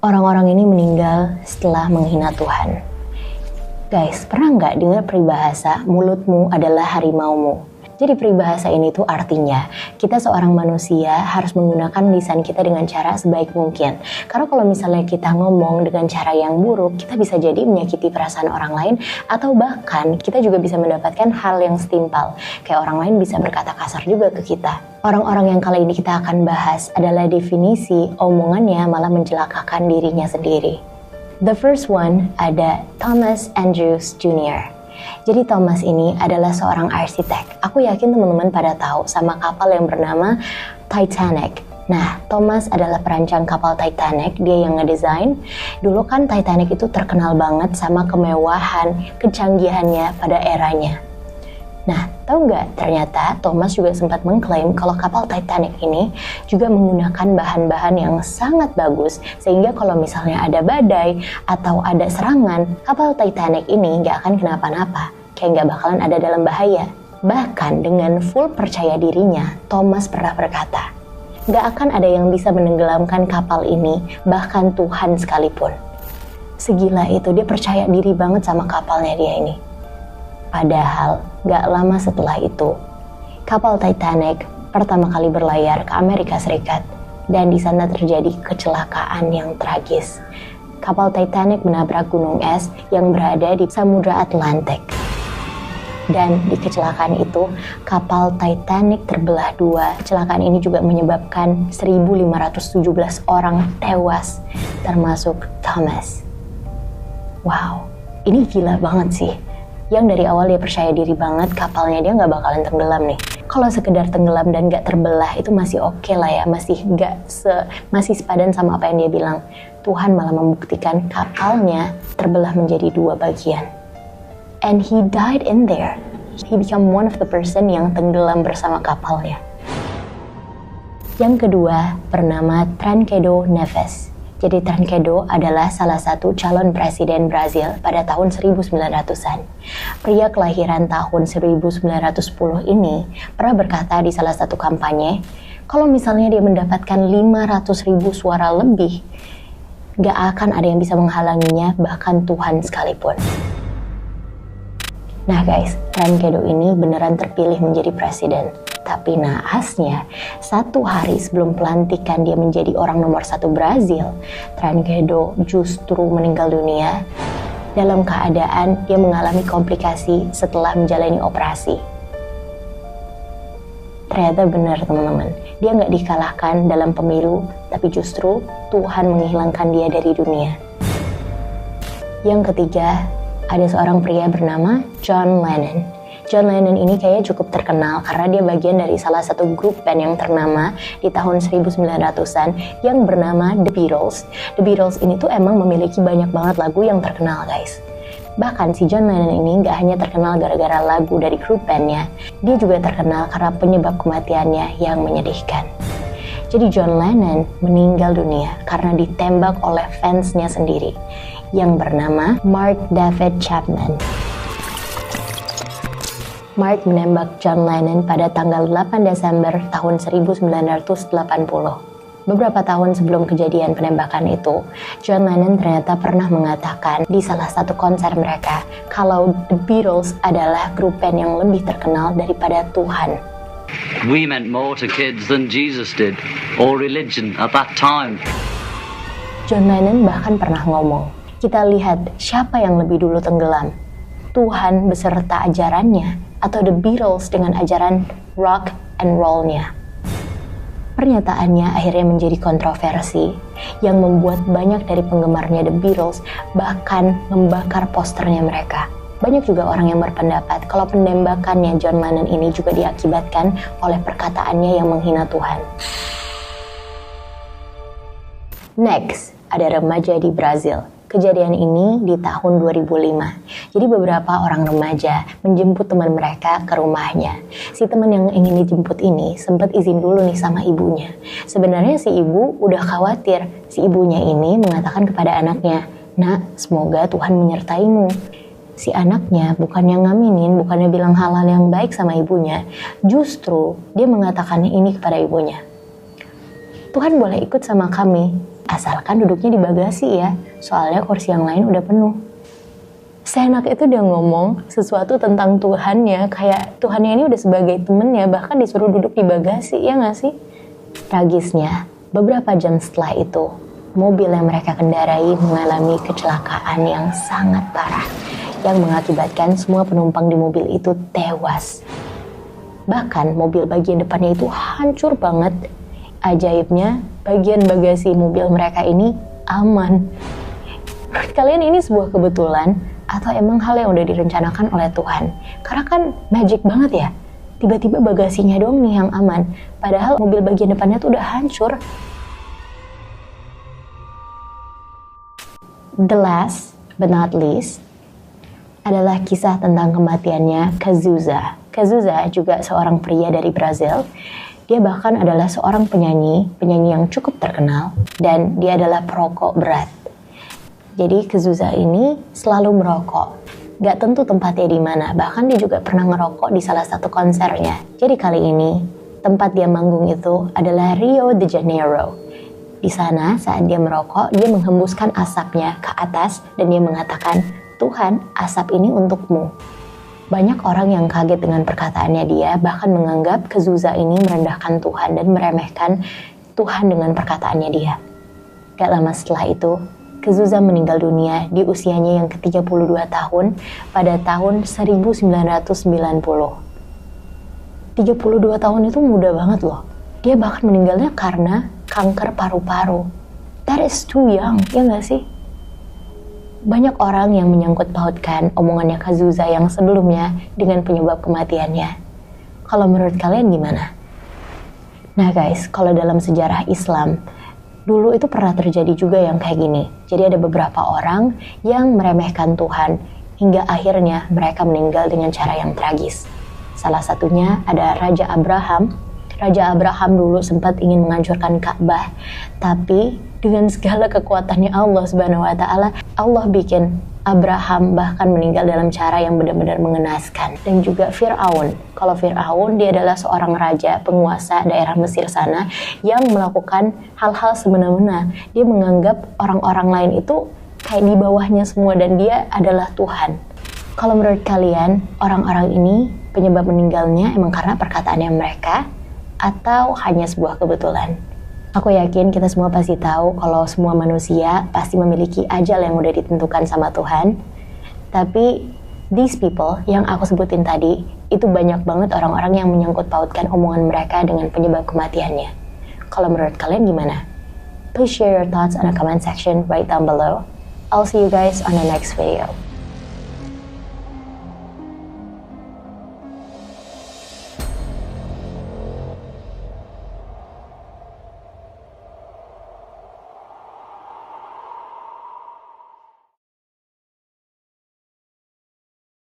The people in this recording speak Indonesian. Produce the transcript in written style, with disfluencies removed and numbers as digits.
Orang-orang ini meninggal setelah menghina Tuhan. Guys, pernah nggak dengar peribahasa mulutmu adalah harimaumu? Jadi peribahasa ini tuh artinya kita seorang manusia harus menggunakan lisan kita dengan cara sebaik mungkin. Karena kalau misalnya kita ngomong dengan cara yang buruk, kita bisa jadi menyakiti perasaan orang lain, atau bahkan kita juga bisa mendapatkan hal yang setimpal. Kayak orang lain bisa berkata kasar juga ke kita. Orang-orang yang kali ini kita akan bahas adalah definisi omongannya malah mencelakakan dirinya sendiri. The first one ada Thomas Andrews Jr. Jadi Thomas ini adalah seorang arsitek. Aku yakin teman-teman pada tahu sama kapal yang bernama Titanic. Nah, Thomas adalah perancang kapal Titanic, dia yang ngedesain. Dulu kan Titanic itu terkenal banget sama kemewahan, kecanggihannya pada eranya. Nah, tahu nggak, ternyata Thomas juga sempat mengklaim kalau kapal Titanic ini juga menggunakan bahan-bahan yang sangat bagus, sehingga kalau misalnya ada badai atau ada serangan, kapal Titanic ini nggak akan kenapa-napa, kayak nggak bakalan ada dalam bahaya. Bahkan dengan full percaya dirinya, Thomas pernah berkata, nggak akan ada yang bisa menenggelamkan kapal ini, bahkan Tuhan sekalipun. Segila itu, dia percaya diri banget sama kapalnya dia ini. Padahal gak lama setelah itu, kapal Titanic pertama kali berlayar ke Amerika Serikat dan di sana terjadi kecelakaan yang tragis. Kapal Titanic menabrak gunung es yang berada di Samudra Atlantik. Dan di kecelakaan itu, kapal Titanic terbelah dua. Kecelakaan ini juga menyebabkan 1.517 orang tewas, termasuk Thomas. Wow, ini gila banget sih. Yang dari awal dia percaya diri banget kapalnya dia nggak bakalan tenggelam nih. Kalau sekedar tenggelam dan nggak terbelah itu masih oke lah ya, masih sepadan sama apa yang dia bilang. Tuhan malah membuktikan kapalnya terbelah menjadi dua bagian. And he died in there. He became one of the person yang tenggelam bersama kapalnya. Yang kedua bernama Tancredo Neves. Jadi Tancredo adalah salah satu calon presiden Brazil pada tahun 1900-an. Pria kelahiran tahun 1910 ini pernah berkata di salah satu kampanye, kalau misalnya dia mendapatkan 500.000 suara lebih, gak akan ada yang bisa menghalanginya, bahkan Tuhan sekalipun. Nah guys, Tancredo ini beneran terpilih menjadi presiden. Tapi naasnya, 1 hari sebelum pelantikan dia menjadi orang nomor 1 Brazil, Tancredo justru meninggal dunia dalam keadaan dia mengalami komplikasi setelah menjalani operasi. Ternyata benar teman-teman, dia nggak dikalahkan dalam pemilu, tapi justru Tuhan menghilangkan dia dari dunia. Yang ketiga, ada seorang pria bernama John Lennon. John Lennon ini kayaknya cukup terkenal karena dia bagian dari salah satu grup band yang ternama di tahun 1900-an yang bernama The Beatles. The Beatles ini tuh emang memiliki banyak banget lagu yang terkenal guys. Bahkan si John Lennon ini gak hanya terkenal gara-gara lagu dari grup bandnya, dia juga terkenal karena penyebab kematiannya yang menyedihkan. Jadi John Lennon meninggal dunia karena ditembak oleh fansnya sendiri yang bernama Mark David Chapman. Mark menembak John Lennon pada tanggal 8 Desember tahun 1980. Beberapa tahun sebelum kejadian penembakan itu, John Lennon ternyata pernah mengatakan di salah satu konser mereka kalau The Beatles adalah grup band yang lebih terkenal daripada Tuhan. We meant more to kids than Jesus did, or religion at that time. John Lennon bahkan pernah ngomong, kita lihat siapa yang lebih dulu tenggelam, Tuhan beserta ajarannya atau The Beatles dengan ajaran rock and roll-nya. Pernyataannya akhirnya menjadi kontroversi yang membuat banyak dari penggemarnya The Beatles bahkan membakar posternya mereka. Banyak juga orang yang berpendapat kalau penembakannya John Lennon ini juga diakibatkan oleh perkataannya yang menghina Tuhan. Next, ada remaja di Brazil. Kejadian ini di tahun 2005. Jadi beberapa orang remaja menjemput teman mereka ke rumahnya. Si teman yang ingin dijemput ini sempat izin dulu nih sama ibunya. Sebenarnya si ibu udah khawatir. Si ibunya ini mengatakan kepada anaknya, "Nak, semoga Tuhan menyertaimu." Si anaknya bukannya ngaminin, bukannya bilang hal-hal yang baik sama ibunya. Justru dia mengatakan ini kepada ibunya. "Tuhan boleh ikut sama kami. Asalkan duduknya di bagasi ya, soalnya kursi yang lain udah penuh. Seenak itu dia ngomong sesuatu tentang Tuhannya, kayak Tuhannya ini udah sebagai temennya, bahkan disuruh duduk di bagasi, ya gak sih? Tragisnya, beberapa jam setelah itu, mobil yang mereka kendarai mengalami kecelakaan yang sangat parah, yang mengakibatkan semua penumpang di mobil itu tewas. Bahkan mobil bagian depannya itu hancur banget. Ajaibnya, bagian bagasi mobil mereka ini aman. Menurut kalian ini sebuah kebetulan atau emang hal yang udah direncanakan oleh Tuhan? Karena kan magic banget ya. Tiba-tiba bagasinya doang nih yang aman. Padahal mobil bagian depannya tuh udah hancur. The last but not least adalah kisah tentang kematiannya Cazuza. Cazuza juga seorang pria dari Brazil. Dia bahkan adalah seorang penyanyi yang cukup terkenal, dan dia adalah perokok berat. Jadi Cazuza ini selalu merokok. Gak tentu tempatnya di mana, bahkan dia juga pernah ngerokok di salah satu konsernya. Jadi kali ini tempat dia manggung itu adalah Rio de Janeiro. Di sana saat dia merokok, dia menghembuskan asapnya ke atas dan dia mengatakan, "Tuhan, asap ini untukmu." Banyak orang yang kaget dengan perkataannya dia, bahkan menganggap Cazuza ini merendahkan Tuhan dan meremehkan Tuhan dengan perkataannya dia. Gak lama setelah itu, Cazuza meninggal dunia di usianya yang ke-32 tahun pada tahun 1990. 32 tahun itu muda banget loh. Dia bahkan meninggalnya karena kanker paru-paru. That is too young, ya gak sih? Banyak orang yang menyangkut pautkan omongannya Cazuza yang sebelumnya dengan penyebab kematiannya. Kalau menurut kalian gimana? Nah guys, kalau dalam sejarah Islam, dulu itu pernah terjadi juga yang kayak gini. Jadi ada beberapa orang yang meremehkan Tuhan, hingga akhirnya mereka meninggal dengan cara yang tragis. Salah satunya ada Raja Abraham. Raja Abraham dulu sempat ingin menghancurkan Ka'bah, tapi dengan segala kekuatannya Allah Subhanahu wa Ta'ala, Allah bikin Abraham bahkan meninggal dalam cara yang benar-benar mengenaskan. Dan juga Fir'aun. Kalau Fir'aun, dia adalah seorang raja penguasa daerah Mesir sana yang melakukan hal-hal semena-mena. Dia menganggap orang-orang lain itu kayak di bawahnya semua dan dia adalah Tuhan. Kalau menurut kalian, orang-orang ini penyebab meninggalnya emang karena perkataannya mereka atau hanya sebuah kebetulan? Aku yakin kita semua pasti tahu kalau semua manusia pasti memiliki ajal yang udah ditentukan sama Tuhan. Tapi these people yang aku sebutin tadi, itu banyak banget orang-orang yang menyangkut pautkan omongan mereka dengan penyebab kematiannya. Kalau menurut kalian gimana? Please share your thoughts on the comment section right down below. I'll see you guys on the next video.